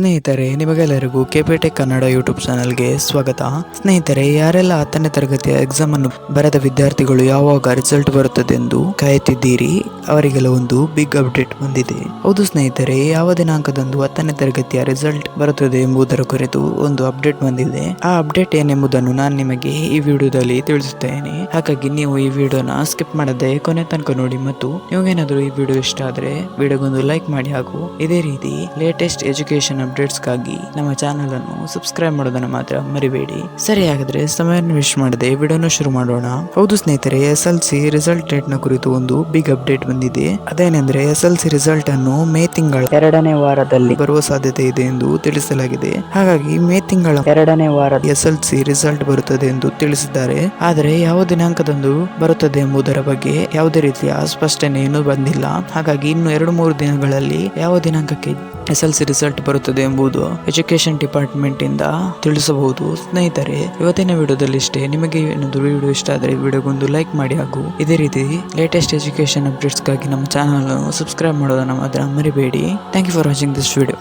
ಸ್ನೇಹಿತರೆ, ನಿಮಗೆಲ್ಲರಿಗೂ ಕೆಪಿಟೆಕ್ ಕನ್ನಡ ಯೂಟ್ಯೂಬ್ ಚಾನಲ್ಗೆ ಸ್ವಾಗತ. ಸ್ನೇಹಿತರೆ, ಯಾರೆಲ್ಲ 10ನೇ ತರಗತಿಯ ಎಕ್ಸಾಮ್ ಅನ್ನು ಬರೆದ ವಿದ್ಯಾರ್ಥಿಗಳು ಯಾವಾಗ ರಿಸಲ್ಟ್ ಬರುತ್ತದೆ ಎಂದು ಕಾಯುತ್ತಿದ್ದೀರಿ, ಅವರಿಗೆಲ್ಲ ಒಂದು ಬಿಗ್ ಅಪ್ಡೇಟ್ ಬಂದಿದೆ. ಹೌದು ಸ್ನೇಹಿತರೆ, ಯಾವ ದಿನಾಂಕದಂದು 10ನೇ ತರಗತಿಯ ರಿಸಲ್ಟ್ ಬರುತ್ತದೆ ಎಂಬುದರ ಕುರಿತು ಒಂದು ಅಪ್ಡೇಟ್ ಬಂದಿದೆ. ಆ ಅಪ್ಡೇಟ್ ಏನೆಂಬುದನ್ನು ನಾನು ನಿಮಗೆ ಈ ವಿಡಿಯೋದಲ್ಲಿ ತಿಳಿಸುತ್ತೇನೆ. ಹಾಗಾಗಿ ನೀವು ಈ ವಿಡಿಯೋನ ಸ್ಕಿಪ್ ಮಾಡದೆ ಕೊನೆ ತನಕ ನೋಡಿ, ಮತ್ತು ನಿಮಗೇನಾದರೂ ಈ ವಿಡಿಯೋ ಇಷ್ಟ ಆದರೆ ವಿಡಿಯೋಗೊಂದು ಲೈಕ್ ಮಾಡಿ, ಹಾಗೂ ಇದೇ ರೀತಿ ಲೇಟೆಸ್ಟ್ ಎಜುಕೇಶನ್ ಅಪ್ಡೇಟ್ಸ್ ಗಾಗಿ ನಮ್ಮ ಚಾನೆಲ್ ಅನ್ನು ಸಬ್ಸ್ಕ್ರೈಬ್ ಮಾಡೋದನ್ನ ಮಾತ್ರ ಮರಿಬೇಡಿ. ಸರಿ, ಹಾಗಾದ್ರೆ ಸಮಯವನ್ನು ವೇಸ್ಟ್ ಮಾಡದೆ ವಿಡಿಯೋನ ಶುರು ಮಾಡೋಣ. ಹೌದು ಸ್ನೇಹಿತರೆ, SLC ರಿಸಲ್ಟ್ ಡೇಟ್ ನ ಕುರಿತು ಒಂದು ಬಿಗ್ ಅಪ್ಡೇಟ್ ಬಂದಿದೆ. ಅದೇನೆಂದ್ರೆ SLC ರಿಸಲ್ಟ್ ಅನ್ನು ಮೇ ತಿಂಗಳ 2ನೇ ವಾರದಲ್ಲಿ ಬರುವ ಸಾಧ್ಯತೆ ಇದೆ ಎಂದು ತಿಳಿಸಲಾಗಿದೆ. ಹಾಗಾಗಿ ಮೇ ತಿಂಗಳ 2ನೇ ವಾರ SLC ರಿಸಲ್ಟ್ ಬರುತ್ತದೆ ಎಂದು ತಿಳಿಸಿದ್ದಾರೆ. ಆದರೆ ಯಾವ ದಿನಾಂಕದಂದು ಬರುತ್ತದೆ ಎಂಬುದರ ಬಗ್ಗೆ ಯಾವುದೇ ರೀತಿಯ ಸ್ಪಷ್ಟನೆ ಇನ್ನೂ ಬಂದಿಲ್ಲ. ಹಾಗಾಗಿ ಇನ್ನು 2-3 ದಿನಗಳಲ್ಲಿ ಯಾವ ದಿನಾಂಕಕ್ಕೆ SLC ರಿಸಲ್ಟ್ ಬರುತ್ತದೆ ಎಂಬುದು ಎಜುಕೇಶನ್ ಡಿಪಾರ್ಟ್ಮೆಂಟ್ ಇಂದ ತಿಳಿಸಬಹುದು. ಸ್ನೇಹಿತರೆ, ಇವತ್ತಿನ ವಿಡಿಯೋದಲ್ಲಿ ಇಷ್ಟೇ. ನಿಮಗೆ ಏನಾದರೂ ವಿಡಿಯೋ ಇಷ್ಟ ಆದರೆ ವಿಡಿಯೋಗೊಂದು ಲೈಕ್ ಮಾಡಿ, ಹಾಗೂ ಇದೇ ರೀತಿ ಲೇಟೆಸ್ಟ್ ಎಜುಕೇಶನ್ ಅಪ್ಡೇಟ್ಸ್ ಗಾಗಿ ನಮ್ಮ ಚಾನಲ್ ಅನ್ನು ಸಬ್ಸ್ಕ್ರೈಬ್ ಮಾಡೋದನ್ನ ಮಾತ್ರ ಮರಿಬೇಡಿ. Thank you for watching this video.